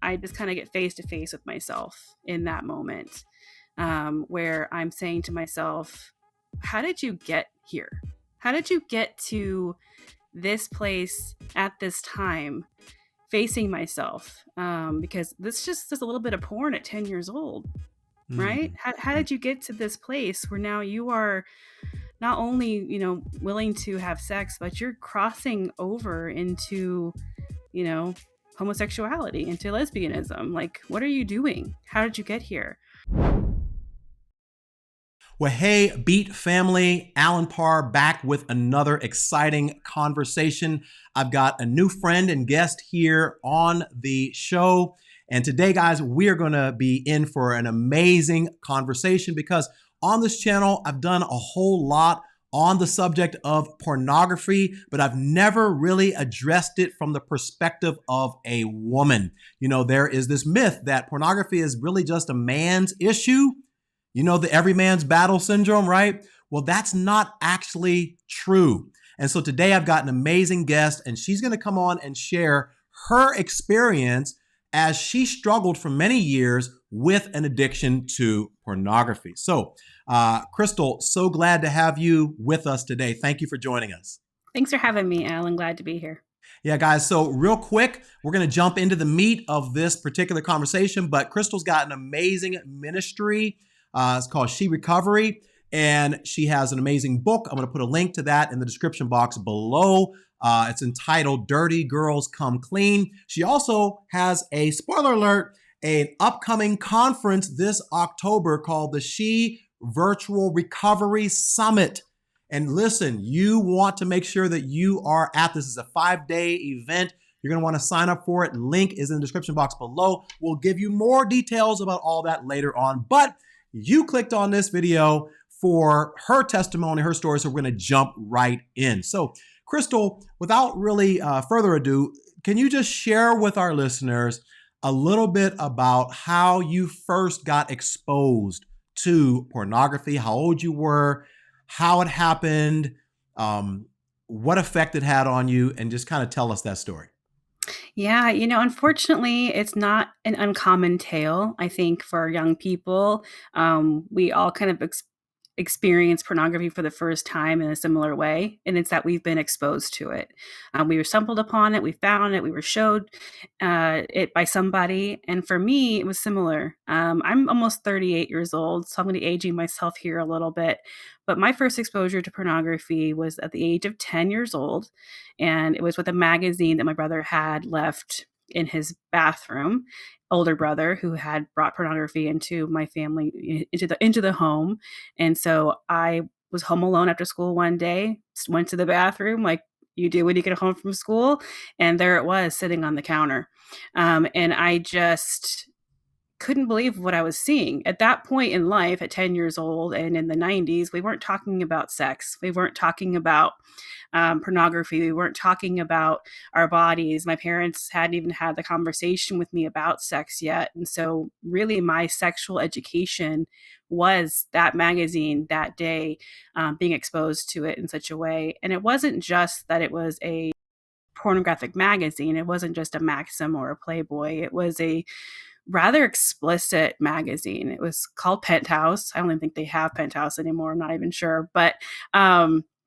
I just kind of get face to face with myself in that moment, where I'm saying to myself, how did you get here? How did you get to this place at this time, facing myself? Because this just is a little bit of porn at 10 years old, right? Mm. How did you get to this place where now you are not only, willing to have sex, but you're crossing over into, you know, homosexuality, into lesbianism? Like, what are you doing? How did you get here? Well, hey, Beat family, Alan Parr back with another exciting conversation. I've got a new friend and guest here on the show. And today, guys, we are going to be in for an amazing conversation because on this channel, I've done a whole lot on the subject of pornography, but I've never really addressed it from the perspective of a woman. You know, there is this myth that pornography is really just a man's issue. You know, the every man's battle syndrome, right? Well, that's not actually true. And so today I've got an amazing guest, and she's going to come on and share her experience as she struggled for many years with an addiction to pornography. So, Crystal, so glad to have you with us today. Thank you for joining us. Thanks for having me, Alan. Glad to be here. Yeah, guys. So real quick, we're going to jump into the meat of this particular conversation, but Crystal's got an amazing ministry. It's called She Recovery, and she has an amazing book. I'm going to put a link to that in the description box below. It's entitled Dirty Girls Come Clean. She also has a, spoiler alert, an upcoming conference this October called the She Virtual Recovery Summit. And listen, you want to make sure that you are at this. It's a 5-day event. You're going to want to sign up for it. Link is in the description box below. We'll give you more details about all that later on. But you clicked on this video for her testimony, her story, so we're going to jump right in. So, Crystal, without really further ado, can you just share with our listeners a little bit about how you first got exposed to pornography, how old you were, how it happened, what effect it had on you, and just kind of tell us that story. Yeah, unfortunately, it's not an uncommon tale, I think, for young people. We all kind of experience pornography for the first time in a similar way, and it's that we've been exposed to it. We were stumbled upon it, we found it, we were showed it by somebody, and for me, it was similar. I'm almost 38 years old, so I'm going to be aging myself here a little bit. But my first exposure to pornography was at the age of 10 years old, and it was with a magazine that my brother had left in his bathroom. Older brother who had brought pornography into my family, into the home. And so I was home alone after school one day, went to the bathroom like you do when you get home from school, and there it was sitting on the counter. And I just couldn't believe what I was seeing. At that point in life, at 10 years old and in the 90s, we weren't talking about sex. We weren't talking about pornography. We weren't talking about our bodies. My parents hadn't even had the conversation with me about sex yet. And so, really, my sexual education was that magazine that day, being exposed to it in such a way. And it wasn't just that it was a pornographic magazine, it wasn't just a Maxim or a Playboy. It was a rather explicit magazine. It was called Penthouse. I don't even think they have Penthouse anymore. I'm not even sure. But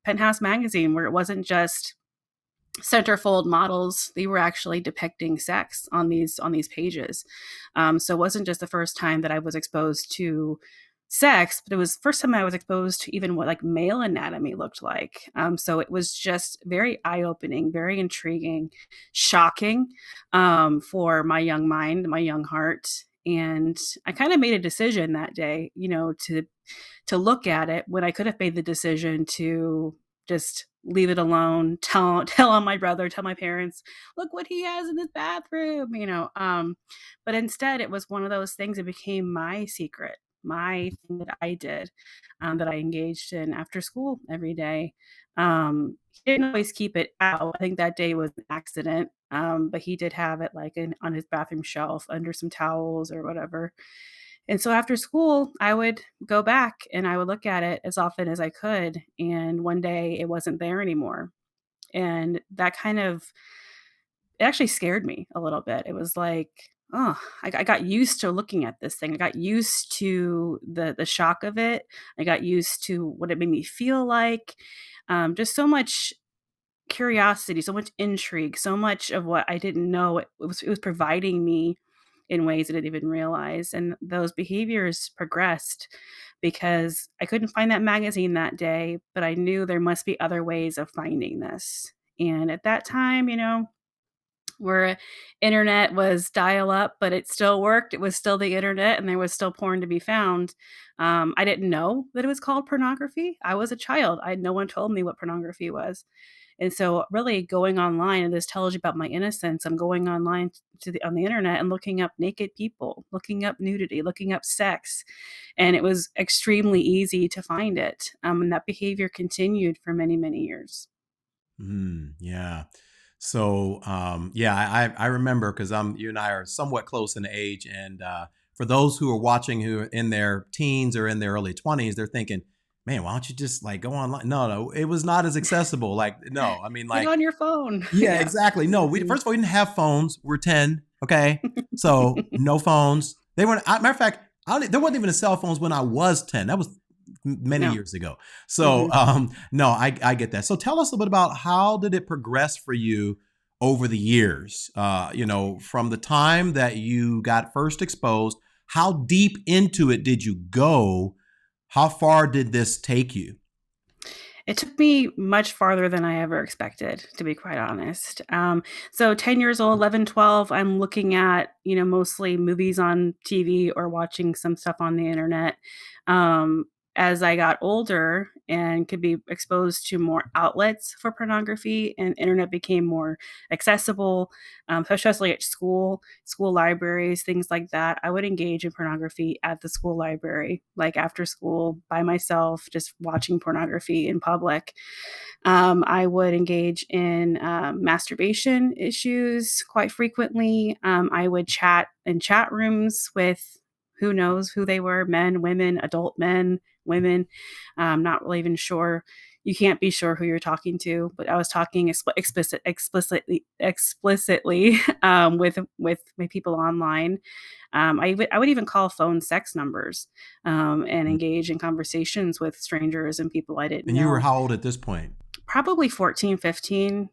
Penthouse magazine, where it wasn't just centerfold models, they were actually depicting sex on these pages. So it wasn't just the first time that I was exposed to sex, but it was the first time I was exposed to even what like male anatomy looked like. So it was just very eye-opening, very intriguing, shocking, for my young mind, my young heart. And I kind of made a decision that day, to look at it when I could have made the decision to just leave it alone, tell on my brother, tell my parents, look what he has in his bathroom. But instead it was one of those things that became my secret, my thing that I did, that I engaged in after school every day. He didn't always keep it out. I think that day was an accident. But he did have it like on his bathroom shelf under some towels or whatever. And so after school, I would go back and I would look at it as often as I could. And one day it wasn't there anymore. And that kind of, it actually scared me a little bit. It was like, I got used to looking at this thing. I got used to the shock of it. I got used to what it made me feel like. Just so much curiosity, so much intrigue, so much of what I didn't know it was providing me in ways I didn't even realize. And those behaviors progressed because I couldn't find that magazine that day, but I knew there must be other ways of finding this. And at that time, where internet was dial up, but it still worked. It was still the internet and there was still porn to be found. I didn't know that it was called pornography. I was a child. No one told me what pornography was. And so really going online, and this tells you about my innocence. I'm going online on the internet and looking up naked people, looking up nudity, looking up sex. And it was extremely easy to find it. And that behavior continued for many, many years. Yeah. So, yeah, I remember because you and I are somewhat close in age. And for those who are watching who are in their teens or in their early 20s, they're thinking, man, why don't you just like go online? No, no, it was not as accessible. Like, no, I mean, Get like, on your phone. yeah, Yeah. exactly. No, Mhm. first of all, we didn't have phones. We're 10. Okay. So no phones. They weren't, matter of fact, there wasn't even cell phones when I was 10. That was many No. years ago. So, Mhm. no, I get that. So tell us a little bit about how did it progress for you over the years? From the time that you got first exposed, how deep into it did you go? How far did this take you? It took me much farther than I ever expected, to be quite honest. So 10 years old, 11, 12, I'm looking at, mostly movies on TV or watching some stuff on the internet. Um, as I got older and could be exposed to more outlets for pornography and internet became more accessible, especially at school libraries, things like that, I would engage in pornography at the school library, like after school by myself, just watching pornography in public. I would engage in masturbation issues quite frequently. I would chat in chat rooms with who knows who they were, men, women, adult men, women. Not really even sure. You can't be sure who you're talking to, but I was talking explicitly with people online. I would even call phone sex numbers and Mm. engage in conversations with strangers and people I didn't And you were know. how old at this point? Probably 14, 15.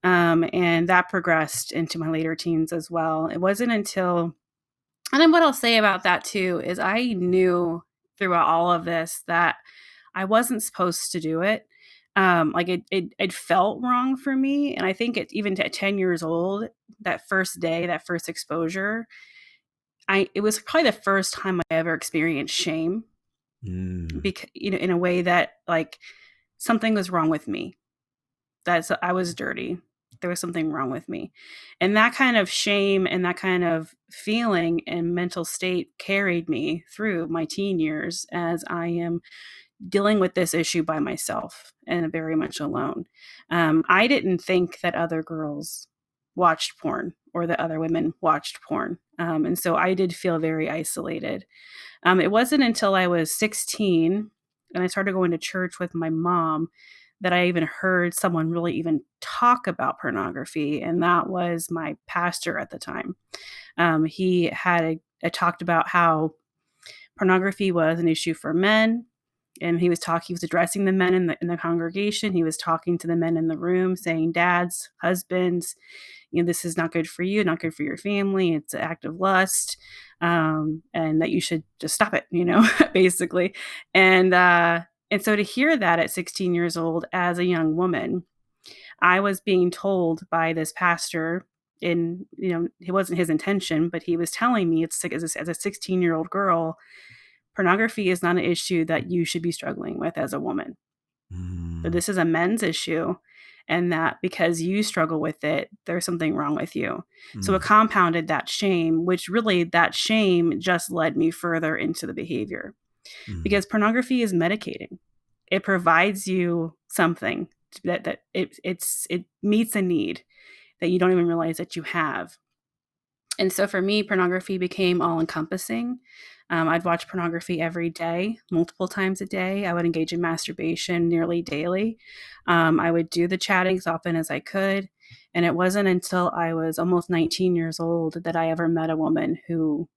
And that progressed into my later teens as well. It wasn't until, and then what I'll say about that too is I knew throughout all of this that I wasn't supposed to do it. Like it felt wrong for me. And I think even at 10 years old, that first day, that first exposure, it was probably the first time I ever experienced shame Mm. because, in a way that like something was wrong with me. I was dirty. There was something wrong with me. And that kind of shame and that kind of feeling and mental state carried me through my teen years as I am dealing with this issue by myself and very much alone. I didn't think that other girls watched porn or that other women watched porn. And so I did feel very isolated. It wasn't until I was 16 and I started going to church with my mom that I even heard someone really even talk about pornography, and that was my pastor at the time. He talked about how pornography was an issue for men, and he was addressing the men in the congregation. He was talking to the men in the room, saying, "Dads, husbands, this is not good for you, not good for your family. It's an act of lust, and that you should just stop it." Basically. And and so to hear that at 16 years old as a young woman, I was being told by this pastor. It wasn't his intention, but he was telling me it's like as a 16-year-old girl, pornography is not an issue that you should be struggling with as a woman. But Mm. this is a men's issue, and that because you struggle with it, there's something wrong with you. So it Mm. compounded that shame, which really that shame just led me further into the behavior Mm. because pornography is medicating. It provides you something that it meets a need that you don't even realize that you have. And so for me, pornography became all encompassing. I'd watch pornography every day, multiple times a day. I would engage in masturbation nearly daily. I would do the chatting as often as I could. And it wasn't until I was almost 19 years old that I ever met a woman who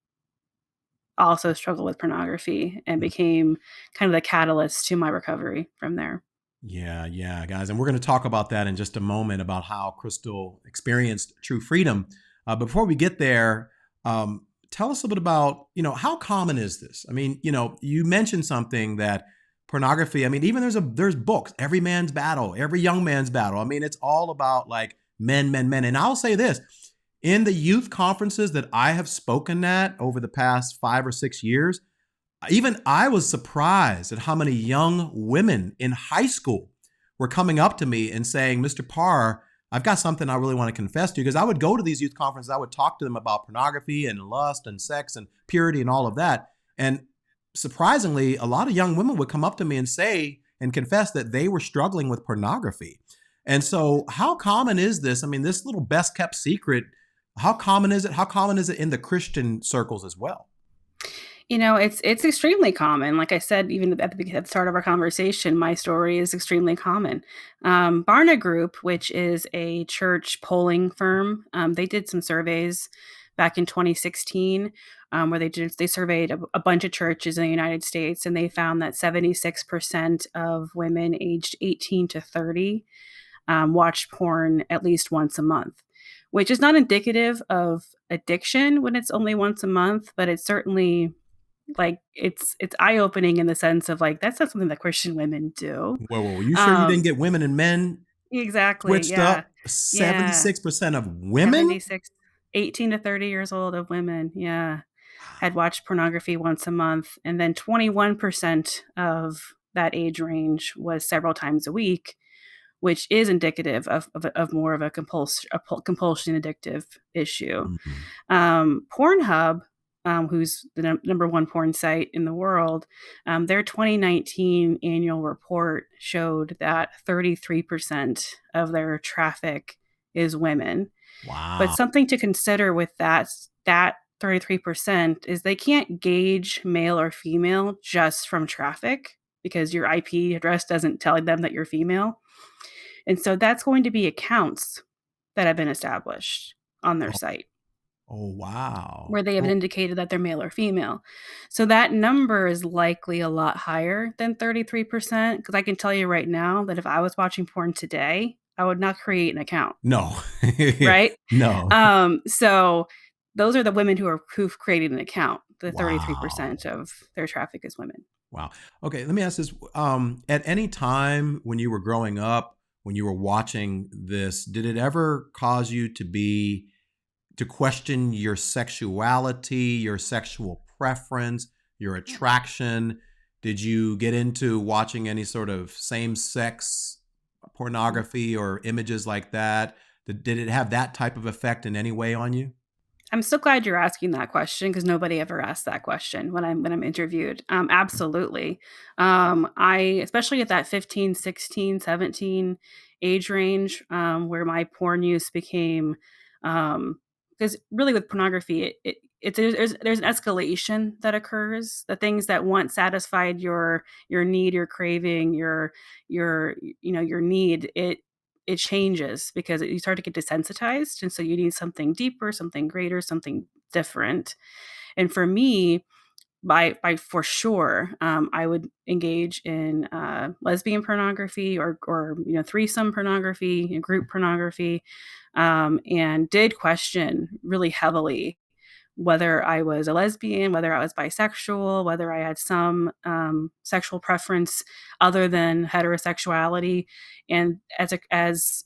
also struggled with pornography and became kind of the catalyst to my recovery from there. Yeah, yeah, guys. And we're going to talk about that in just a moment about how Crystal experienced true freedom. Before we get there, tell us a bit about, how common is this? I mean, you mentioned something that pornography, I mean, even there's books, Every Man's Battle, Every Young Man's Battle. I mean, it's all about like men, men, men. And I'll say this, in the youth conferences that I have spoken at over the past 5 or 6 years, even I was surprised at how many young women in high school were coming up to me and saying, Mr. Parr, I've got something I really want to confess to you. Because I would go to these youth conferences, I would talk to them about pornography and lust and sex and purity and all of that. And surprisingly, a lot of young women would come up to me and say and confess that they were struggling with pornography. And so, how common is this? I mean, this little best kept secret, how common is it? How common is it in the Christian circles as well? It's extremely common. Like I said, even at the start of our conversation, my story is extremely common. Barna Group, which is a church polling firm, they did some surveys back in 2016, where they surveyed a bunch of churches in the United States, and they found that 76% of women aged 18 to 30 watched porn at least once a month, which is not indicative of addiction when it's only once a month, but it's certainly like it's eye-opening in the sense of like that's not something that Christian women do. Whoa, whoa, you sure you didn't Um get women and men exactly, switched yeah. up? Yeah. 76% of women? 76, 18 to 30 years old of women, yeah, had watched pornography once a month, and then 21% of that age range was several times a week, which is indicative of more of a compulsion addictive issue. Mhm. Pornhub, who's the number one porn site in the world, their 2019 annual report showed that 33% of their traffic is women. But Wow. something to consider with that 33% is they can't gauge male or female just from traffic because your IP address doesn't tell them that you're female. And so that's going to be accounts that have been established on their Oh, site oh, wow. where they have Oh, indicated that they're male or female. So that number is likely a lot higher than 33% because I can tell you right now that if I was watching porn today, I would not create an account, no. right? No. So those are the women who've created an account. The 33% Wow. of their traffic is women. Wow. Okay, let me ask this. At any time when you were growing up, when you were watching this, did it ever cause you to question your sexuality, your sexual preference, your attraction? Did you get into watching any sort of same-sex pornography or images like that? Did it have that type of effect in any way on you? I'm so glad you're asking that question because nobody ever asks that question when I'm interviewed. Absolutely. I especially at that 15, 16, 17 age range, where my porn use became because really with pornography there's an escalation that occurs. The things that once satisfied your need, your craving, your your need, it changes because you start to get desensitized, and so you need something deeper, something greater, something different. And for me, by for sure, I would engage in lesbian pornography or threesome pornography and group pornography, and did question really heavily whether I was a lesbian, whether I was bisexual, whether I had some sexual preference other than heterosexuality. And as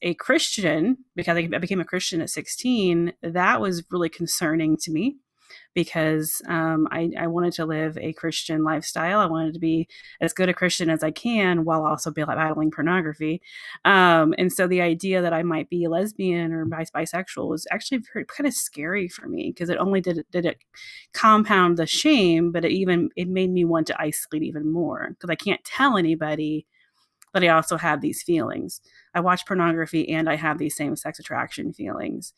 a Christian, because I became a Christian at 16, that was really concerning to me because I wanted to live a Christian lifestyle. I wanted to be as good a Christian as I can while also battling pornography. And so the idea that I might be a lesbian or bisexual was actually kind of scary for me because it only did it compound the shame, but it made me want to isolate even more because I can't tell anybody but I also have these feelings. I watch pornography and I have these same sex attraction feelings.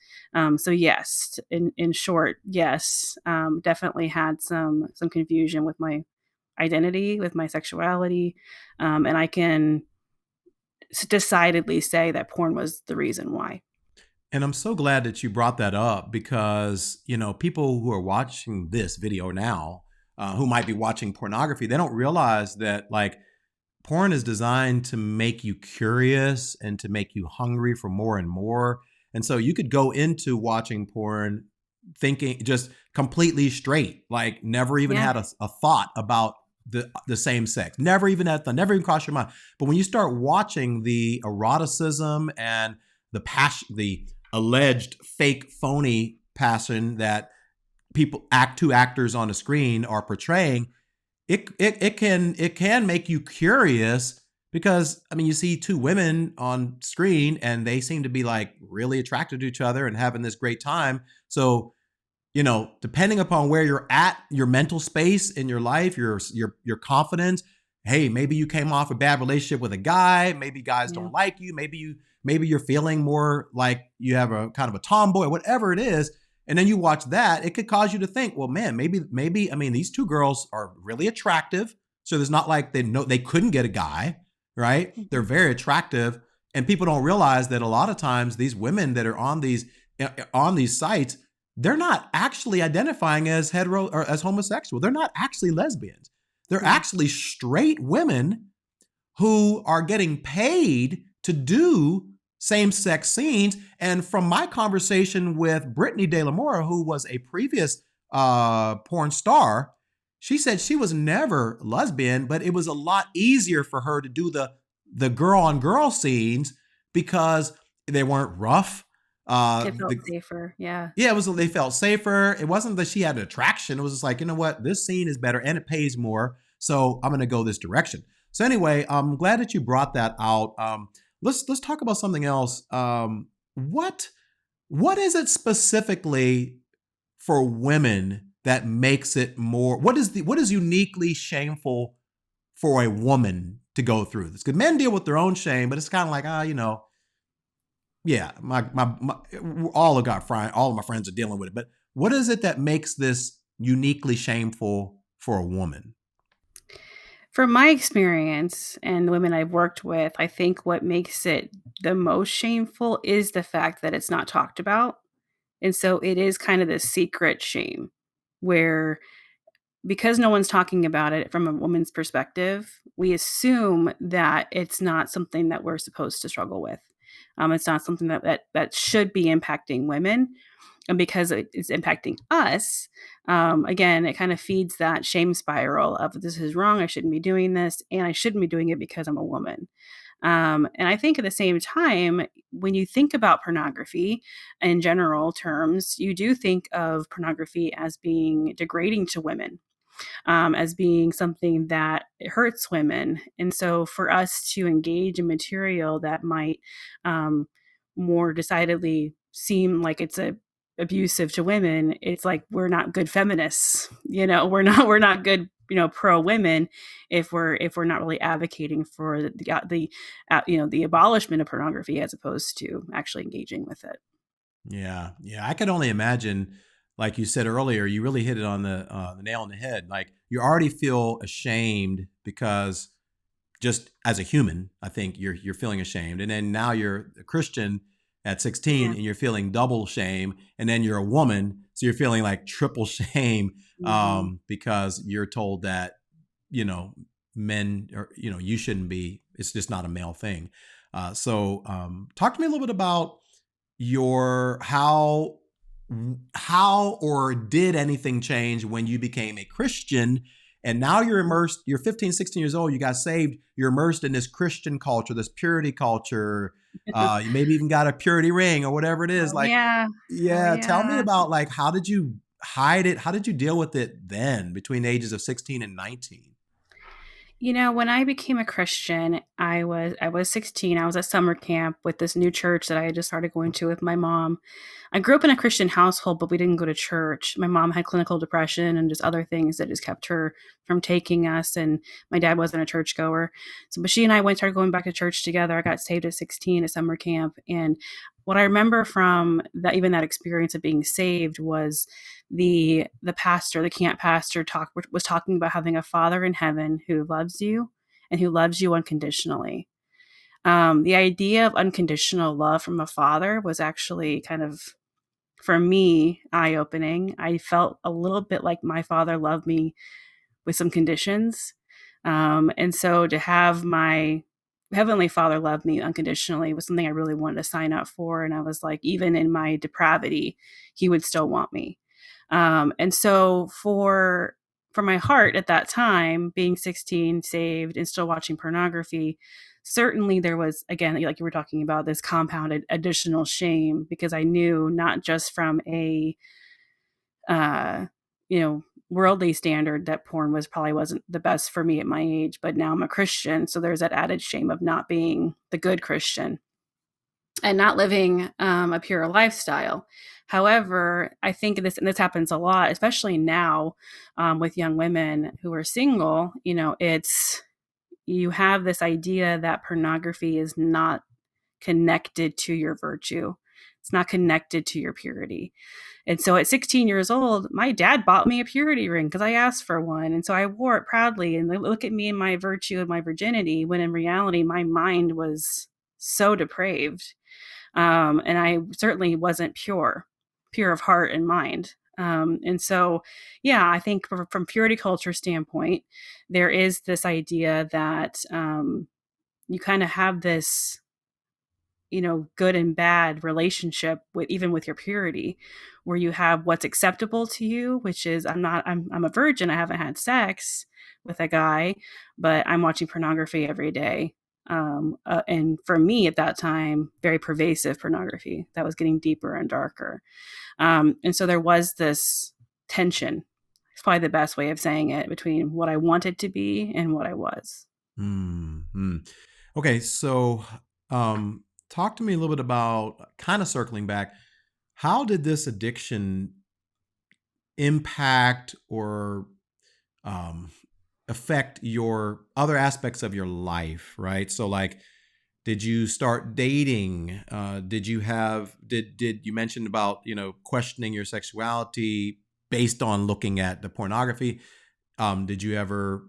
So yes, in short, yes, definitely had some confusion with my identity, with my sexuality, and I can decidedly say that porn was the reason why. And I'm so glad that you brought that up because, people who are watching this video now, who might be watching pornography, they don't realize that like porn is designed to make you curious and to make you hungry for more and more. And so you could go into watching porn thinking just completely straight, like never even Yeah, had a thought about the same sex. Never even had never even crossed your mind. But when you start watching the eroticism and the passion, the alleged fake phony passion that two actors on the screen are portraying, it can make you curious because I mean you see two women on screen and they seem to be like really attracted to each other and having this great time. So depending upon where you're at, your mental space in your life, your confidence. Hey, maybe you came off a bad relationship with a guy. Maybe guys yeah. don't like you. Maybe you're feeling more like you have a kind of a tomboy, whatever it is. And then you watch that, it could cause you to think, well, man, maybe, I mean, these two girls are really attractive. So there's not like they know they couldn't get a guy, right? They're Mhm. very attractive. And people don't realize that a lot of times these women that are on these sites, they're not actually identifying as hetero or as homosexual. They're not actually lesbians. They're Yeah. actually straight women who are getting paid to do same sex scenes. And from my conversation with Brittany De La Mora, who was a previous porn star, she said she was never lesbian, but it was a lot easier for her to do the girl on girl scenes because they weren't rough. It felt The safer. Yeah. Yeah, it was they felt safer. It wasn't that she had an attraction. It was just like, you know what, this scene is better and it pays more, so I'm gonna go this direction. So anyway, I'm glad that you brought that out. Let's talk about something else. What is it specifically for women that makes it more? What is uniquely shameful for a woman to go through this? Because men deal with their own shame, but it's kind of like yeah, all of my friends are dealing with it. But what is it that makes this uniquely shameful for a woman? From my experience and the women I've worked with, I think what makes it the most shameful is the fact that it's not talked about. And so it is kind of this secret shame where because no one's talking about it from a woman's perspective, we assume that it's not something that we're supposed to struggle with. It's not something that should be impacting women, and because it is impacting us, again, it kind of feeds that shame spiral of this is wrong. I shouldn't be doing this, and I shouldn't be doing it because I'm a woman. And I think at the same time, when you think about pornography in general terms, you do think of pornography as being degrading to women, as being something that hurts women. And so for us to engage in material that might um, more decidedly seem like it's a abusive to women, it's like we're not good feminists. We're not good, pro women if we're not really advocating for the abolishment of pornography as opposed to actually engaging with it. Yeah, yeah, I could only imagine. Like you said earlier, you really hit it on the nail on the head. Like you already feel ashamed because just as a human, I think you're feeling ashamed, and then now you're a Christian at 16, Yeah. and you're feeling double shame, and then you're a woman, so you're feeling like triple shame Mhm. because you're told that you know men or you shouldn't be. It's just not a male thing. So talk to me a little bit about your how or did anything change when you became a Christian and now you're immersed, you're 15, 16 years old, you got saved, you're immersed in this Christian culture, this purity culture. You maybe even got a purity ring or whatever it is. Oh Like, yeah. Oh yeah, tell me yeah. about like how did you hide it? How did you deal with it then between the ages of 16 and 19? When I became a Christian, I was 16. I was at summer camp with this new church that I had just started going to with my mom. I grew up in a Christian household, but we didn't go to church. My mom had clinical depression and just other things that just kept her from taking us. And my dad wasn't a churchgoer. So, but she and I started going back to church together. I got saved at 16 at summer camp. And what I remember from that, even that experience of being saved, was the pastor, the camp pastor, was talking about having a father in heaven who loves you and who loves you unconditionally. The idea of unconditional love from a father was actually kind of, for me, eye opening. I felt a little bit like my father loved me with some conditions. And so to have my Heavenly Father love me unconditionally was something I really wanted to sign up for. And I was like, even in my depravity, He would still want me. And so for my heart at that time, being 16, saved, and still watching pornography, certainly there was, again, like you were talking about, this compounded additional shame, because I knew, not just from a uh, worldly standard, that porn wasn't the best for me at my age, but now I'm a Christian, so there's that added shame of not being the good Christian and not living a pure lifestyle. However, I think this happens a lot, especially now, with young women who are single. It's you have this idea that pornography is not connected to your virtue. It's not connected to your purity. And so at 16 years old, my dad bought me a purity ring because I asked for one. And so I wore it proudly. And they look at me and my virtue and my virginity, when in reality, my mind was so depraved. And I certainly wasn't pure of heart and mind. And so, yeah, I think from purity culture standpoint, there is this idea that you kind of have this, good and bad relationship with, even with your purity, where you have what's acceptable to you, which is, I'm a virgin, I haven't had sex with a guy, but I'm watching pornography every day. And for me at that time, very pervasive pornography that was getting deeper and darker. And so there was this tension. It's probably the best way of saying it, between what I wanted to be and what I was. Hmm. Okay, so talk to me a little bit about, kind of circling back, how did this addiction impact or um, affect your other aspects of your life, right? So, like, did you start dating? Did you have did you mention about questioning your sexuality based on looking at the pornography? Did you ever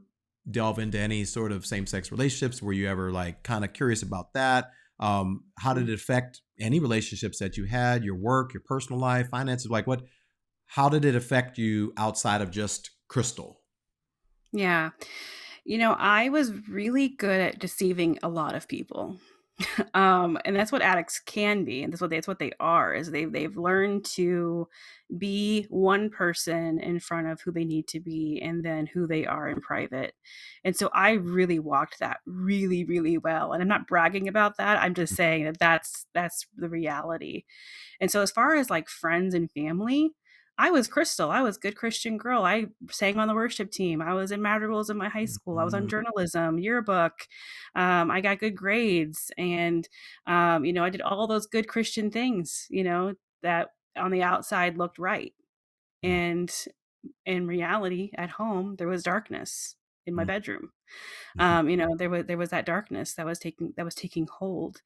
delve into any sort of same sex relationships? Were you ever like kind of curious about that? How did it affect any relationships that you had, your work, your personal life, finances? Like what? How did it affect you outside of just Crystal? Yeah. I was really good at deceiving a lot of people. And that's what addicts can be, and that's what they are. Is they've learned to be one person in front of who they need to be, and then who they are in private. And so I really walked that really, really well. And I'm not bragging about that. I'm just saying that that's the reality. And so as far as like friends and family, I was Crystal. I was good Christian girl. I sang on the worship team. I was in madrigals in my high school. I was on Mhm. journalism, yearbook. I got good grades, and I did all those good Christian things. That on the outside looked right, and in reality, at home, there was darkness in my bedroom. There was that darkness that was taking hold.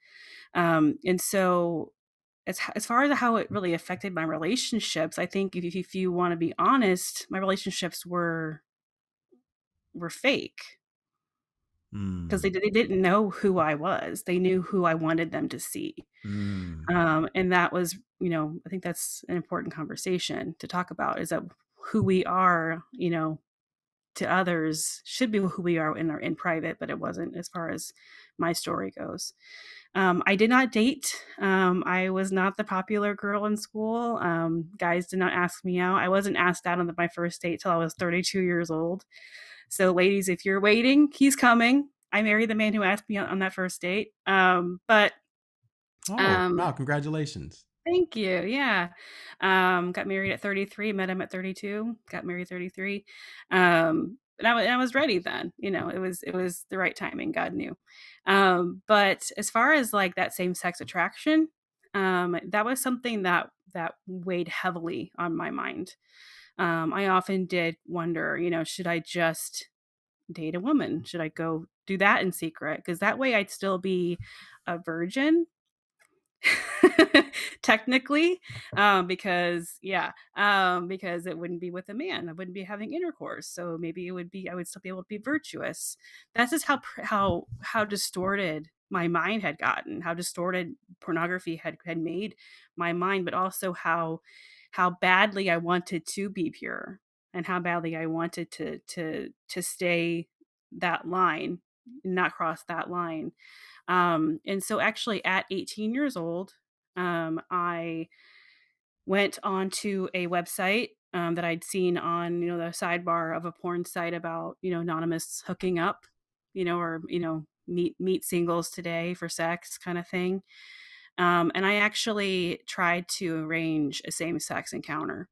And so as far as how it really affected my relationships, I think if you want to be honest, my relationships were fake, because Mm. they didn't know who I was. They knew who I wanted them to see. Mm. And that was, I think that's an important conversation to talk about, is that who we are, to others should be who we are in private, but it wasn't, as far as my story goes. I did not date. I was not the popular girl in school. Guys did not ask me out. I wasn't asked out on my first date till I was 32 years old. So, ladies, if you're waiting, he's coming. I married the man who asked me on that first date. But Oh, um, wow, congratulations. Thank you. Yeah. Got married at 33, met him at 32, got married at 33. I was ready then, it was the right timing, God knew. But as far as like that same sex attraction, that was something that weighed heavily on my mind. I often did wonder, should I just date a woman? Should I go do that in secret? Because that way I'd still be a virgin technically, because it wouldn't be with a man. I wouldn't be having intercourse, so maybe I would still be able to be virtuous. That's just how distorted my mind had gotten, how distorted pornography had made my mind, but also how badly I wanted to be pure and how badly I wanted to stay that line, not cross that line. And so actually at 18 years old, I went onto a website that I'd seen on, the sidebar of a porn site about, anonymous hooking up, or, meet singles today for sex kind of thing. And I actually tried to arrange a same sex encounter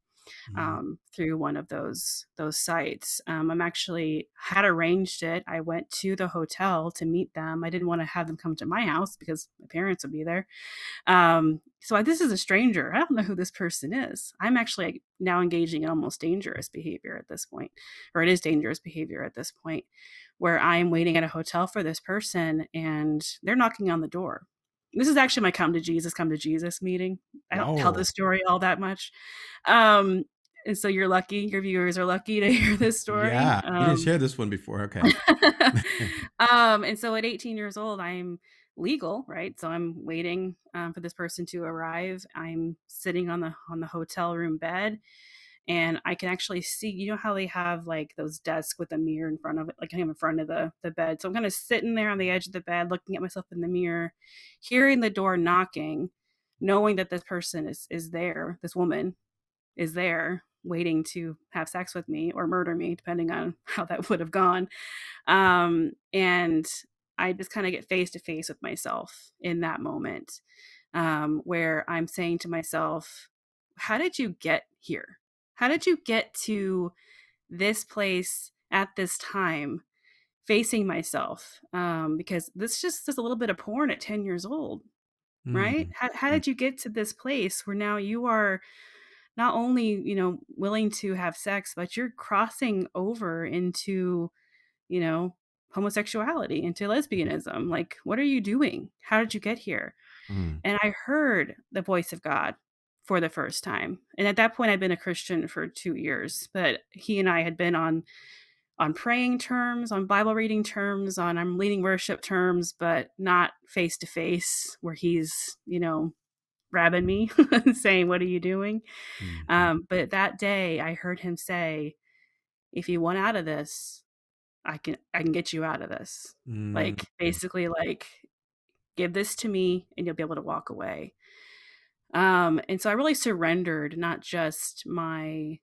Mm. through one of those sites. I'm actually had arranged it. I went to the hotel to meet them. I didn't want to have them come to my house because my parents would be there. This is a stranger. I don't know who this person is. I'm actually now engaging in almost dangerous behavior at this point, or it is dangerous behavior at this point, where I'm waiting at a hotel for this person and they're knocking on the door. This is actually my come to Jesus meeting. I don't tell Oh, this story all that much. Um, and so you're lucky, your viewers are lucky to hear this story. yeah. You didn't share this one before. Okay. And so at 18 years old, I'm legal, right? So I'm waiting for this person to arrive. I'm sitting on the hotel room bed, and I can actually see. You know how they have like those desks with a mirror in front of it, like I'm in front of the bed. So I'm kind of sitting there on the edge of the bed, looking at myself in the mirror, hearing the door knocking, knowing that this person is there. This woman is there waiting to have sex with me or murder me, depending on how that would have gone. And I just kind of get face to face with myself in that moment, where I'm saying to myself, how did you get here? How did you get to this place at this time facing myself? Because this just is a little bit of porn at 10 years old, right? Mm. How Mm. did you get to this place where now you are not only, willing to have sex, but you're crossing over into, you know, homosexuality, into lesbianism. Like, what are you doing? How did you get here? Mm. And I heard the voice of God for the first time. And at that point I'd been a Christian for 2 years, but he and I had been on praying terms, on Bible reading terms, on I'm leading worship terms, but not face to face where he's, grabbing me and saying, "What are you doing?" Mm. But that day I heard him say, "If you want out of this, I can get you out of this." Mm. Like, Mm. basically, like, "Give this to me, and you'll be able to walk away." And so I really surrendered not just my,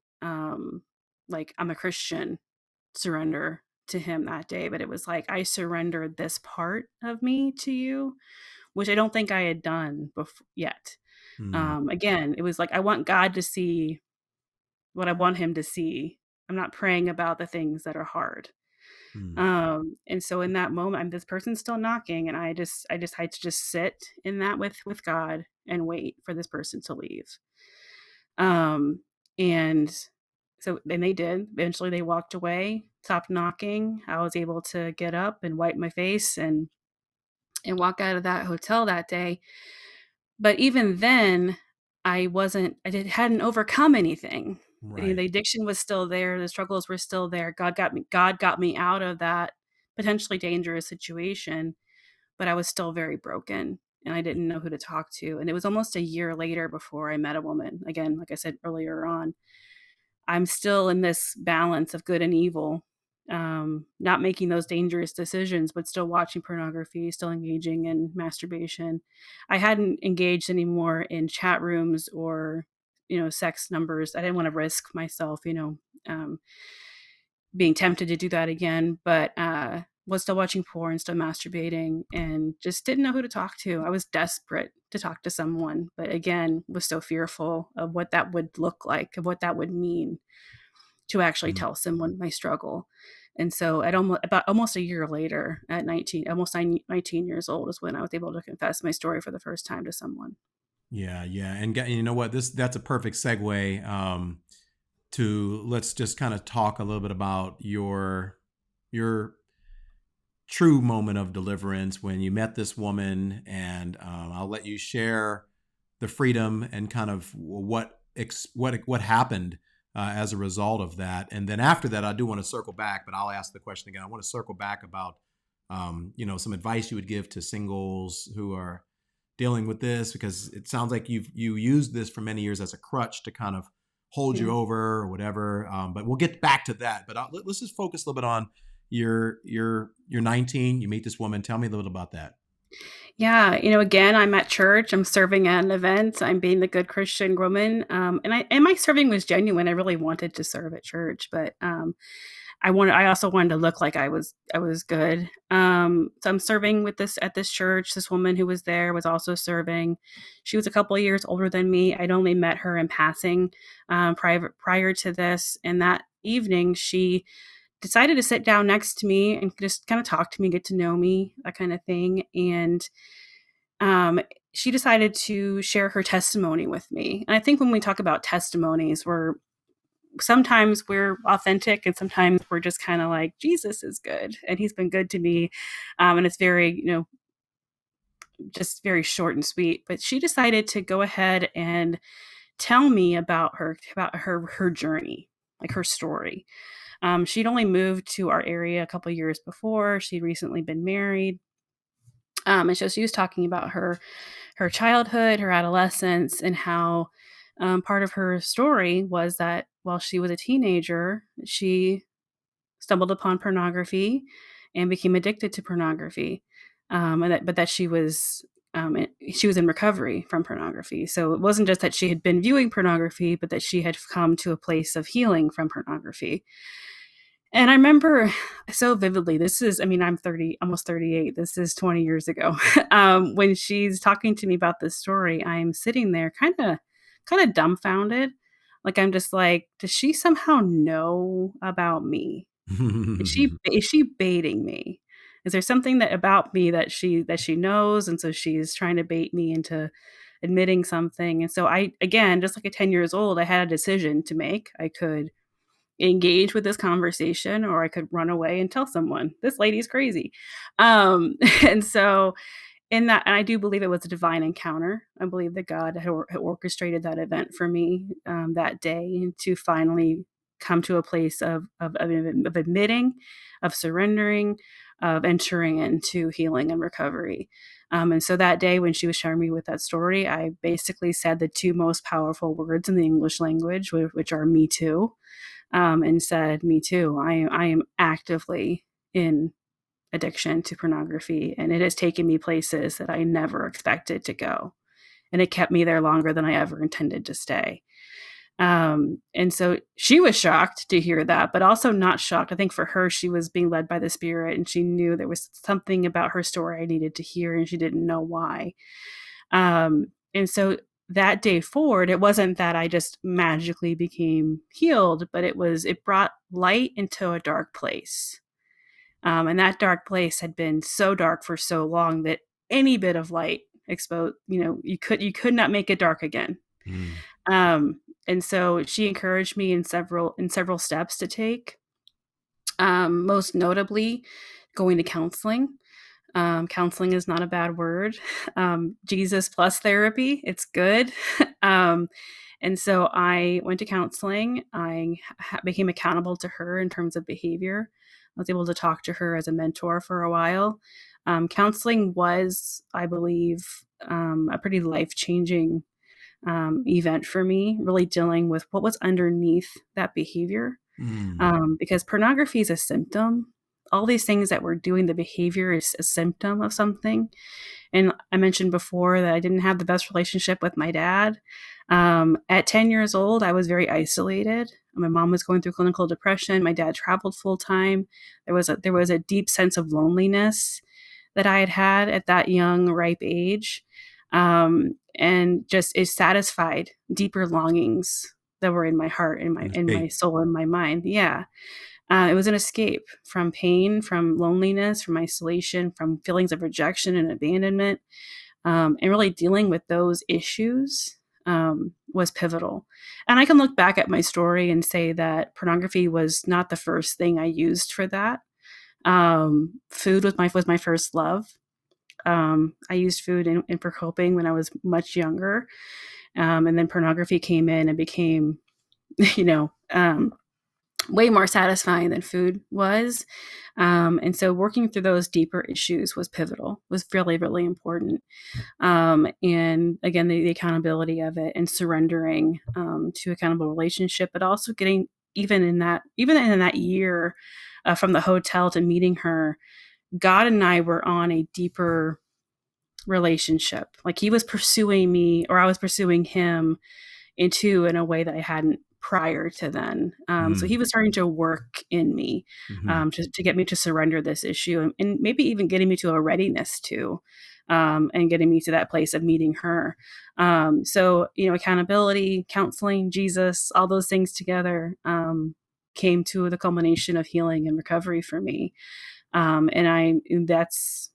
like, I'm a Christian surrender to him that day, but it was like, I surrendered this part of me to you, which I don't think I had done yet. Mm. Again, it was like, I want God to see what I want him to see. I'm not praying about the things that are hard. Mm. And so in that moment, this person's still knocking, and I just had to just sit in that with God and wait for this person to leave. Um, and so then they did. Eventually, they walked away, stopped knocking. I was able to get up and wipe my face and walk out of that hotel that day. But even then, hadn't overcome anything. Right. The addiction was still there, the struggles were still there. God got me out of that potentially dangerous situation, but I was still very broken, and I didn't know who to talk to, and it was almost a year later before I met a woman. Again, like I said earlier on, I'm still in this balance of good and evil, not making those dangerous decisions, but still watching pornography, still engaging in masturbation. I hadn't engaged anymore in chat rooms or, sex numbers. I didn't want to risk myself, being tempted to do that again, but was still watching porn, still masturbating, and just didn't know who to talk to. I was desperate to talk to someone, but again, was so fearful of what that would look like, of what that would mean to actually Mm. tell someone my struggle. And so at almost a year later, at 19, almost 19 years old, is when I was able to confess my story for the first time to someone. Yeah, yeah, and you know what? That's a perfect segue to let's just kind of talk a little bit about your true moment of deliverance when you met this woman, and I'll let you share the freedom and kind of what happened as a result of that. And then after that, I do want to circle back, but I'll ask the question again. I want to circle back about some advice you would give to singles who are dealing with this, because it sounds like you used this for many years as a crutch to kind of hold you Yeah. over or whatever. But we'll get back to that. But let's just focus a little bit on you're 19. You meet this woman. Tell me a little bit about that. Yeah, again, I'm at church. I'm serving at an event. I'm being the good Christian woman, and my serving was genuine. I really wanted to serve at church, but I also wanted to look like I was good. So I'm serving with this at this church. This woman who was there was also serving. She was a couple of years older than me. I'd only met her in passing prior to this, and that evening she decided to sit down next to me and just kind of talk to me, get to know me, that kind of thing. And um, she decided to share her testimony with me. And I think when we talk about testimonies, sometimes we're authentic and sometimes we're just kind of like, Jesus is good and he's been good to me. And it's very, just very short and sweet. But she decided to go ahead and tell me about her journey, like her story. She'd only moved to our area a couple years before. She'd recently been married. And so she was talking about her childhood, her adolescence, and how part of her story was that while she was a teenager, she stumbled upon pornography and became addicted to pornography. But that she was in recovery from pornography. So it wasn't just that she had been viewing pornography, but that she had come to a place of healing from pornography. And I remember so vividly, I'm 30, almost 38. This is 20 years ago. When she's talking to me about this story, I'm sitting there kind of dumbfounded. Like, I'm just like, does she somehow know about me? Is she baiting me? Is there something that about me that she knows, and so she's trying to bait me into admitting something? And so I, again, just like at 10 years old, I had a decision to make. I could engage with this conversation or I could run away and tell someone, "This lady's crazy." Um, and so and I do believe it was a divine encounter. I believe that God had orchestrated that event for me, that day to finally come to a place of admitting, of surrendering, of entering into healing and recovery. And so that day when she was sharing me with that story, I basically said the two most powerful words in the English language, which are "me too," and said, "Me too. I am actively in addiction to pornography, and it has taken me places that I never expected to go. And it kept me there longer than I ever intended to stay." And so she was shocked to hear that, but also not shocked. I think for her, she was being led by the Spirit, and she knew there was something about her story I needed to hear, and she didn't know why. And so that day forward, it wasn't that I just magically became healed, but it brought light into a dark place. And that dark place had been so dark for so long that any bit of light exposed, you could not make it dark again. Mm. And so she encouraged me in several steps to take. Most notably, going to counseling. Counseling is not a bad word. Jesus plus therapy, it's good. um, and so I went to counseling. I became accountable to her in terms of behavior. I was able to talk to her as a mentor for a while. Counseling was, I believe, a pretty life changing event for me, really dealing with what was underneath that behavior. Mm. Because pornography is a symptom. All these things that we're doing, the behavior is a symptom of something. And I mentioned before that I didn't have the best relationship with my dad. At 10 years old, I was very isolated. My mom was going through clinical depression. My dad traveled full time. There was a deep sense of loneliness that I had at that young, ripe age, and just it satisfied deeper longings that were in my heart, in my An in my escape. soul, in my mind. Yeah. It was an escape from pain, from loneliness, from isolation, from feelings of rejection and abandonment, and really dealing with those issues was pivotal. And I can look back at my story and say that pornography was not the first thing I used for that. Food was my first love. I used food for coping when I was much younger, and then pornography came in and became, you know, way more satisfying than food was. And so working through those deeper issues was pivotal, was really, really important. And again, the accountability of it and surrendering to accountable relationship, but also getting even in that year from the hotel to meeting her, God and I were on a deeper relationship. Like he was pursuing me or I was pursuing him in a way that I hadn't prior to then. So he Mm. was starting to work in me Hmm. to get me to surrender this issue and maybe even getting me to a readiness to, and getting me to that place of meeting her. So, accountability, counseling, Jesus, all those things together came to the culmination of healing and recovery for me. And that's,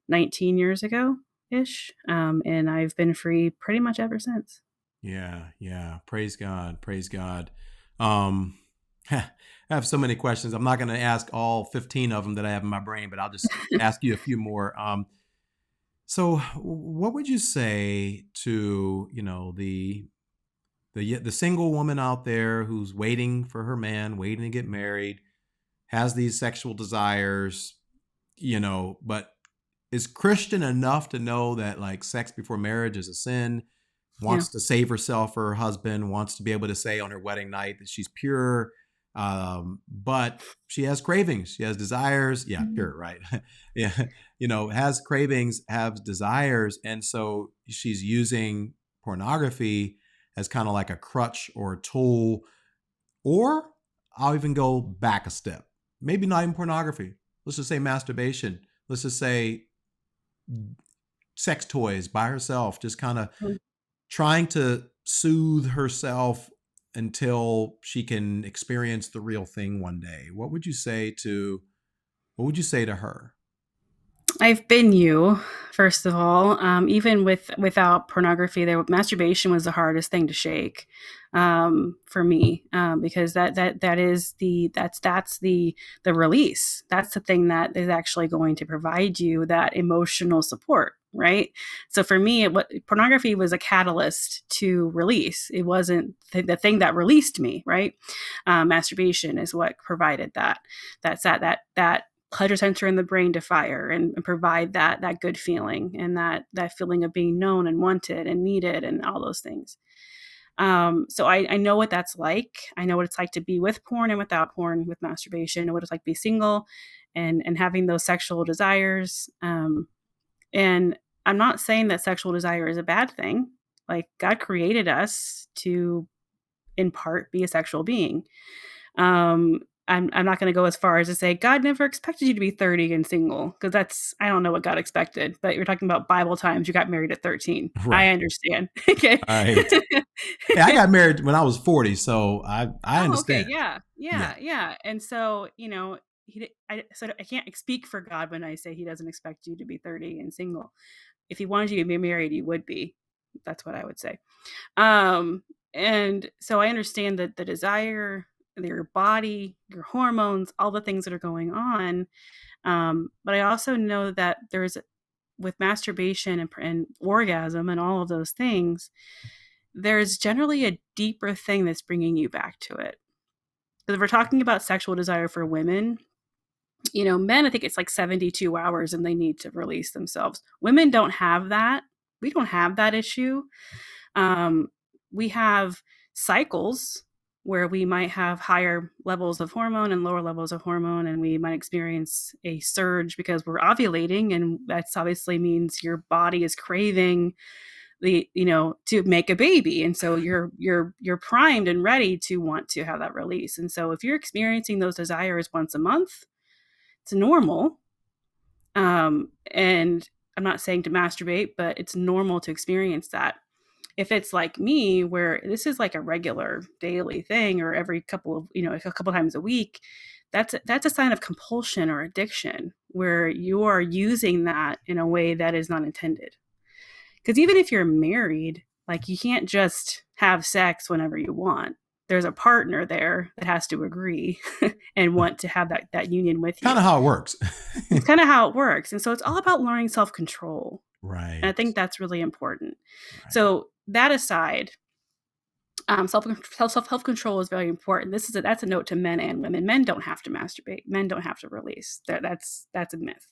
19 years ago ish. And I've been free pretty much ever since. Yeah, yeah. Praise God. Praise God. Um, I have so many questions. I'm not going to ask all 15 of them that I have in my brain, but I'll just ask you a few more. So, what would you say to the single woman out there who's waiting for her man, waiting to get married, has these sexual desires, but is Christian enough to know that like sex before marriage is a sin, Yeah. wants to save herself for her husband, wants to be able to say on her wedding night that she's pure, but she has cravings, she has desires. Yeah, Mhm. pure, right? Yeah, has cravings, has desires, and so she's using pornography as kind of like a crutch or a tool. Or I'll even go back a step. Maybe not even pornography. Let's just say masturbation. Let's just say sex toys by herself, just kind of Mm. trying to soothe herself until she can experience the real thing one day. What would you say to her? I've been you, first of all. Even without pornography, there masturbation was the hardest thing to shake for me because that is the release. That's the thing that is actually going to provide you that emotional support, right? So for me, what pornography was a catalyst to release. It wasn't the thing that released me, right? Masturbation is what provided that. That pleasure center in the brain to fire and provide that good feeling and that feeling of being known and wanted and needed and all those things. So I know what that's like. I know what it's like to be with porn and without porn, with masturbation, and what it's like to be single and having those sexual desires. And I'm not saying that sexual desire is a bad thing. Like God created us to, in part, be a sexual being. Um, I'm not going to go as far as to say God never expected you to be 30 and single because I don't know what God expected. But you're talking about Bible times. You got married at 13. I Right. understand. Okay. Right. Yeah, I got married when I was 40, so I Oh, okay. understand. Yeah. Yeah. Yeah. Yeah. And so, I can't speak for God when I say He doesn't expect you to be 30 and single. If He wanted you to be married, you would be. That's what I would say. Um, and so I understand that the desire, your body, your hormones, all the things that are going on. But I also know that there's with masturbation and orgasm and all of those things, there's generally a deeper thing that's bringing you back to it. Because if we're talking about sexual desire for women, men, I think it's like 72 hours and they need to release themselves. Women don't have that. We don't have that issue. Um, we have cycles where we might have higher levels of hormone and lower levels of hormone, and we might experience a surge because we're ovulating, and that's obviously means your body is craving to make a baby, and so you're primed and ready to want to have that release. And so if you're experiencing those desires once a month, it's normal. And I'm not saying to masturbate, but it's normal to experience that. If it's like me, where this is like a regular daily thing or every couple of, a couple times a week, that's a sign of compulsion or addiction, where you are using that in a way that is not intended. Because even if you're married, like, you can't just have sex whenever you want. There's a partner there that has to agree and want to have that union with Kind you. of how it works. It's kind of how it works. And so it's all about learning self-control. And I Right. think that's really important. Right. So that aside, self control is very important. That's a note to men and women. Men don't have to masturbate. Men don't have to release. That's a myth.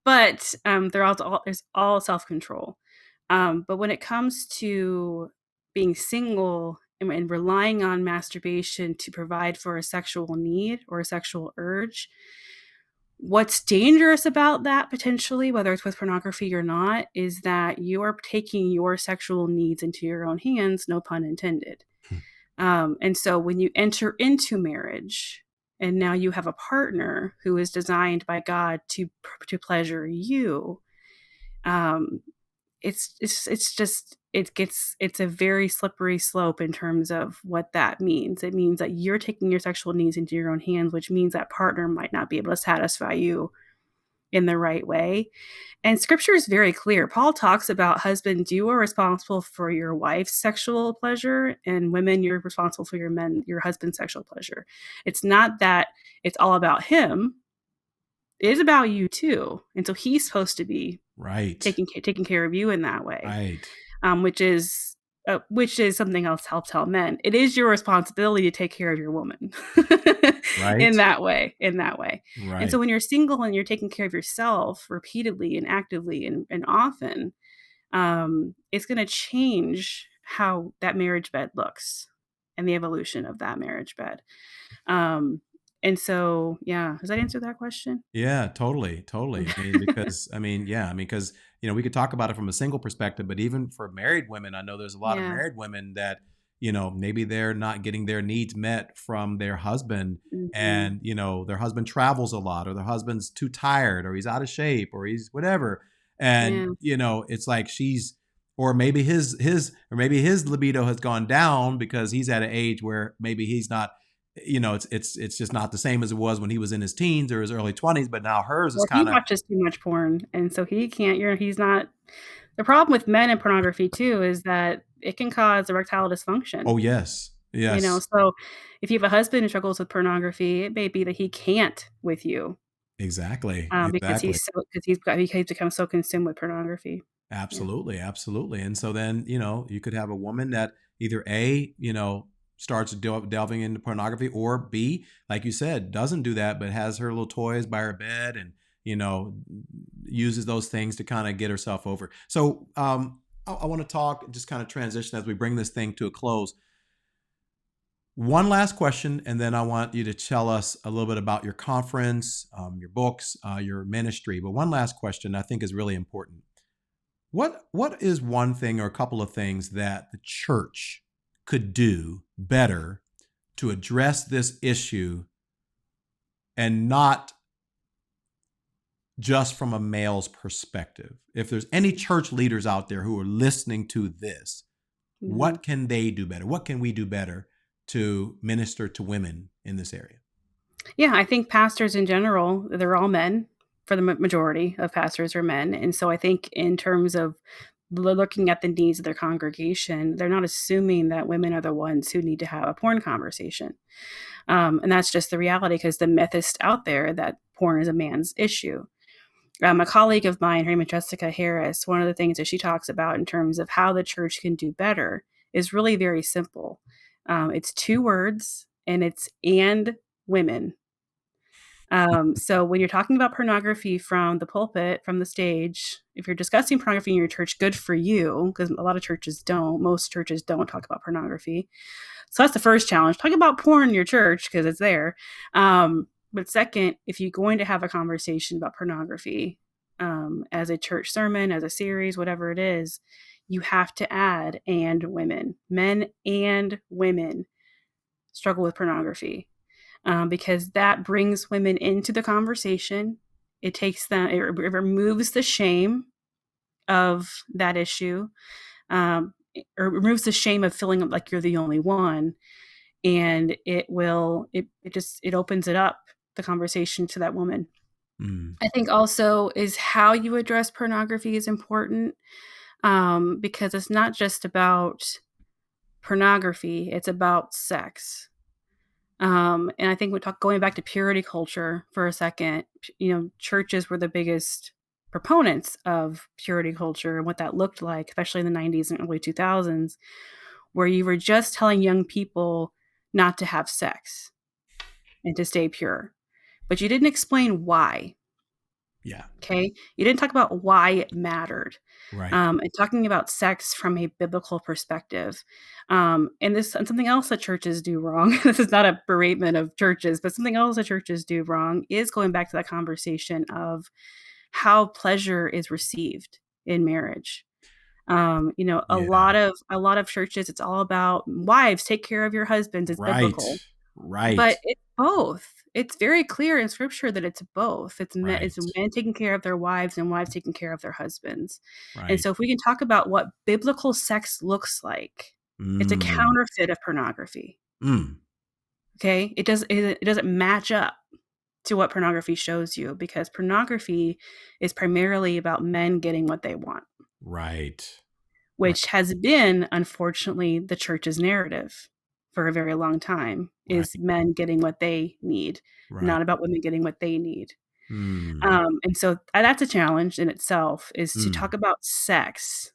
But there's all self control. But when it comes to being single and relying on masturbation to provide for a sexual need or a sexual urge, what's dangerous about that, potentially, whether it's with pornography or not, is that you are taking your sexual needs into your own hands, no pun intended. And so when you enter into marriage and now you have a partner who is designed by God to pleasure you, um, it's a very slippery slope in terms of what that means. It means that you're taking your sexual needs into your own hands, which means that partner might not be able to satisfy you in the right way. And scripture is very clear. Paul talks about, husbands, you are responsible for your wife's sexual pleasure, and women, you're responsible for your husband's sexual pleasure. It's not that it's all about him. It is about you too. And so he's supposed to be Right. taking care of you in that way, Right. which is something else helps tell men. It is your responsibility to take care of your woman Right. in that way. In that way. And so Right. when you're single and you're taking care of yourself repeatedly and actively and often, it's going to change how that marriage bed looks and the evolution of that marriage bed. Um, and so, yeah, does that answer that question? Yeah, totally, totally. I mean, because yeah, I mean, because we could talk about it from a single perspective, but even for married women, I know there's a lot of Yeah. married women that maybe they're not getting their needs met from their husband, Hmm. and their husband travels a lot, or their husband's too tired, or he's out of shape, or he's whatever, and Yeah. it's like she's, or maybe his libido has gone down because he's at an age where maybe he's not, it's just not the same as it was when he was in his teens or his early 20s, but now hers is Or he kind of. watches too much porn, and so he can't he's not. The problem with men and pornography too is that it can cause erectile dysfunction, Oh, yes. Yes. so if you have a husband who struggles with pornography, it may be that he can't with you, Exactly. because Exactly. he's become so consumed with pornography. Yeah. Absolutely, absolutely. And so then, you could have a woman that either A, starts delving into pornography, or B, like you said, doesn't do that, but has her little toys by her bed, and, you know, uses those things to kind of get herself over. So I want to talk, just kind of transition as we bring this thing to a close. One last question, and then I want you to tell us a little bit about your conference, your books, your ministry. But one last question I think is really important. What is one thing or a couple of things that the church could do better to address this issue, and not just from a male's perspective? If there's any church leaders out there who are listening to this, Mhm. what can they do better? What can we do better to minister to women in this area? Yeah, I think pastors in general, they're all men. For the majority of pastors are men, and so I think in terms of looking at the needs of their congregation, they're not assuming that women are the ones who need to have a porn conversation. And that's just the reality, because the myth is out there that porn is a man's issue. A colleague of mine, her name is Jessica Harris, one of the things that she talks about in terms of how the church can do better is really very simple. It's two words, and it's "and women." So when you're talking about pornography from the pulpit, from the stage, if you're discussing pornography in your church, good for you, because a lot of churches don't. Most churches don't talk about pornography. So that's the first challenge. Talk about porn in your church, because it's there. But second, if you're going to have a conversation about pornography, as a church sermon, as a series, whatever it is, you have to add "and women." Men and women struggle with pornography, because that brings women into the conversation. It removes the shame of that issue, or removes the shame of feeling like you're the only one. and it opens it up, the conversation, to that woman. Mm. I think also is how you address pornography is important, because it's not just about pornography, it's about sex. And I think we talk going back to purity culture for a second, churches were the biggest proponents of purity culture and what that looked like, especially in the 90s and early 2000s, where you were just telling young people not to have sex and to stay pure. But you didn't explain why. Yeah. Okay. You didn't talk about why it mattered. Right. And talking about sex from a biblical perspective. And something else that churches do wrong. This is not a beratement of churches, but something else that churches do wrong is going back to that conversation of how pleasure is received in marriage. Yeah. A lot of churches, it's all about wives, take care of your husbands. It's Right. biblical, Right. but it's both. It's very clear in scripture that it's both. It's Right. men taking care of their wives and wives taking care of their husbands. And Right. so if we can talk about what biblical sex looks like, it's a Mm. counterfeit of pornography. Mm. Okay? It doesn't match up to what pornography shows you, because pornography is primarily about men getting what they want, Right. Right. which has been, unfortunately, the church's narrative for a very long time, is Right. men getting what they need, Right. not about women getting what they need. Mm. And so that's a challenge in itself, is to talk Mm. about sex,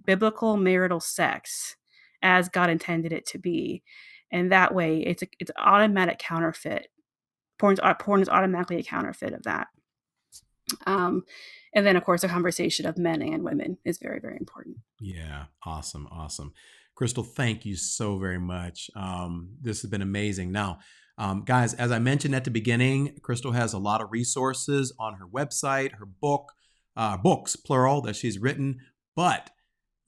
biblical marital sex, as God intended it to be. And that way it's automatic counterfeit. Porn is automatically a counterfeit of that. Um, and then of course the conversation of men and women is very, very important. Yeah. Awesome. Awesome. Crystal, thank you so very much. This has been amazing. Now, guys, as I mentioned at the beginning, Crystal has a lot of resources on her website, her books, plural, that she's written. But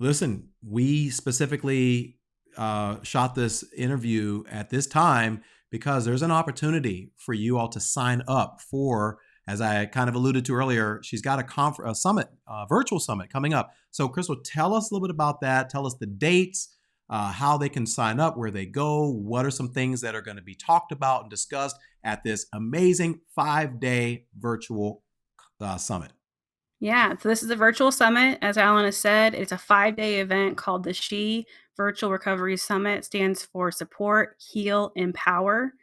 listen, we specifically shot this interview at this time because there's an opportunity for you all to sign up for, as I kind of alluded to earlier, she's got a summit, a virtual summit coming up. So, Crystal, tell us a little bit about that. Tell us the dates, how they can sign up, where they go, what are some things that are going to be talked about and discussed at this amazing 5-day virtual summit. Yeah, so this is a virtual summit. As Alan has said, it's a 5-day event called the She Virtual Recovery Summit. It stands for Support, Heal, Empower.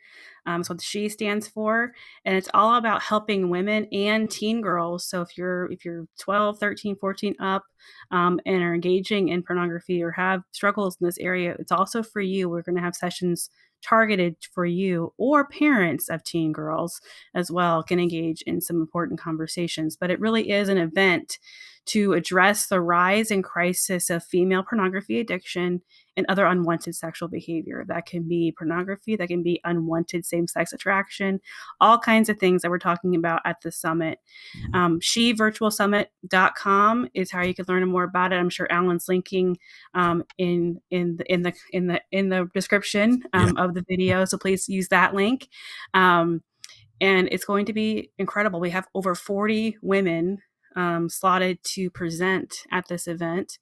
That's what the She stands for, and it's all about helping women and teen girls. So if you're 12, 13, 14 up, and are engaging in pornography or have struggles in this area, it's also for you. We're going to have sessions targeted for you, or parents of teen girls as well can engage in some important conversations. But it really is an event to address the rise and crisis of female pornography addiction and other unwanted sexual behavior. That can be pornography, that can be unwanted same sex attraction, all kinds of things that we're talking about at the summit. Mhm. SheVirtualSummit.com is how you can learn more about it. I'm sure Alan's linking in the description Yeah. of the video, so please use that link. And it's going to be incredible. We have over 40 women slotted to present at this event.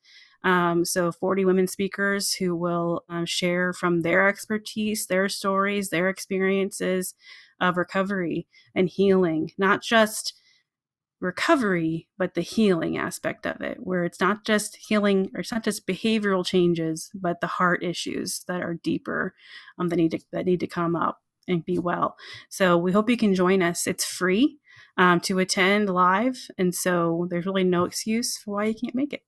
So 40 women speakers who will share from their expertise, their stories, their experiences of recovery and healing, not just recovery, but the healing aspect of it, where it's not just healing, or it's not just behavioral changes, but the heart issues that are deeper, that need to come up and be well. So we hope you can join us. It's free to attend live, and so there's really no excuse for why you can't make it.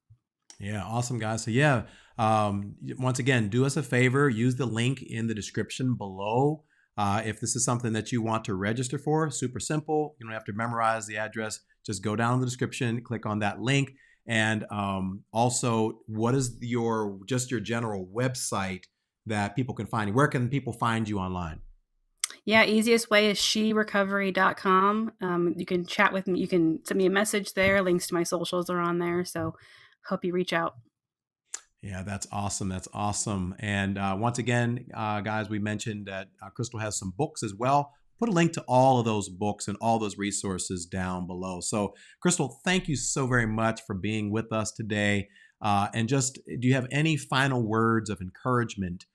Yeah, awesome, guys. So, yeah, once again, do us a favor, use the link in the description below. If this is something that you want to register for, super simple. You don't have to memorize the address. Just go down in the description, click on that link. And also, what is your general website that people can find you? Where can people find you online? Yeah, easiest way is sherecovery.com. You can chat with me. You can send me a message there. Links to my socials are on there. So hope you reach out. Yeah, that's awesome. That's awesome. And once again, guys, we mentioned that Crystal has some books as well. Put a link to all of those books and all those resources down below. So, Crystal, thank you so very much for being with us today. And just, do you have any final words of encouragement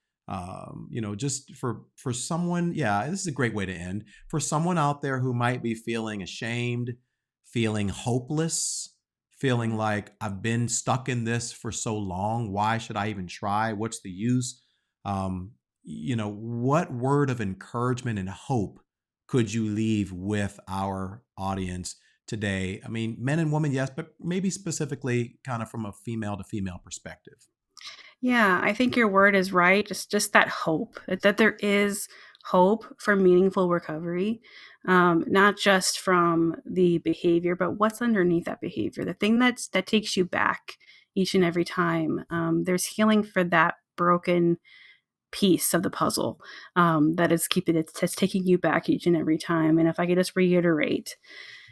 just for someone, yeah, this is a great way to end. For someone out there who might be feeling ashamed, feeling hopeless, feeling like I've been stuck in this for so long. Why should I even try? What's the use? What word of encouragement and hope could you leave with our audience today? I mean, men and women, yes, but maybe specifically kind of from a female to female perspective. Yeah, I think your word is right. Just that hope that there is hope for meaningful recovery, not just from the behavior, but what's underneath that behavior. The thing that takes you back each and every time. There's healing for that broken piece of the puzzle that is keeping it that's taking you back each and every time. And if I could just reiterate,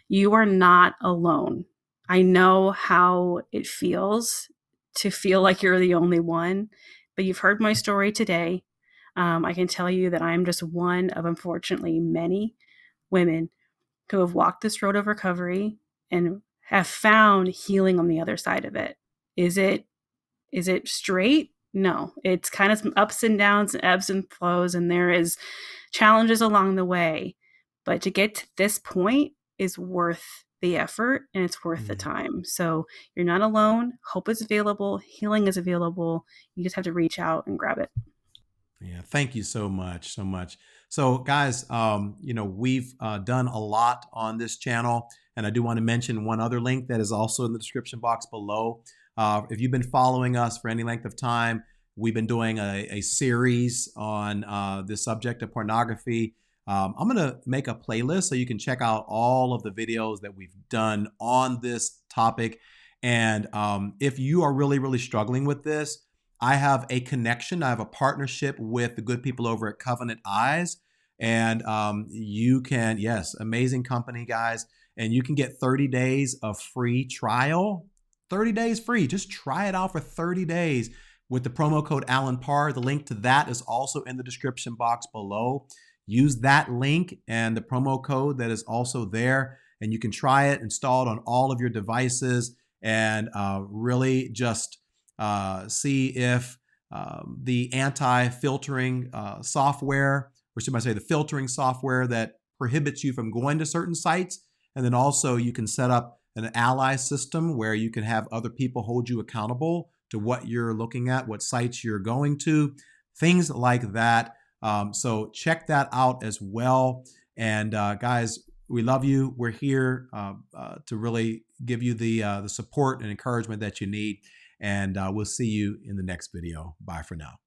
you are not alone. I know how it feels to feel like you're the only one, but you've heard my story today. I can tell you that I'm just one of, unfortunately, many women who have walked this road of recovery and have found healing on the other side of it. Is it is it straight? No, it's kind of some ups and downs, ebbs and flows, and there is challenges along the way. But to get to this point is worth the effort and it's worth the Mm. time. So you're not alone. Hope is available. Healing is available. You just have to reach out and grab it. Yeah, thank you so much, so much. So, guys, we've done a lot on this channel, and I do want to mention one other link that is also in the description box below. If you've been following us for any length of time, we've been doing a series on the subject of pornography. I'm going to make a playlist so you can check out all of the videos that we've done on this topic. And if you are really, really struggling with this, I have a connection. I have a partnership with the good people over at Covenant Eyes. And you can, yes, amazing company, guys. And you can get 30 days of free trial. 30 days free. Just try it out for 30 days with the promo code Alan Parr. The link to that is also in the description box below. Use that link and the promo code that is also there. And you can try it, install it on all of your devices, and really just see if the anti-filtering software, or should I say the filtering software that prohibits you from going to certain sites. And then also you can set up an ally system where you can have other people hold you accountable to what you're looking at, what sites you're going to, things like that. So check that out as well. And guys, we love you. We're here to really give you the support and encouragement that you need. And we'll see you in the next video. Bye for now.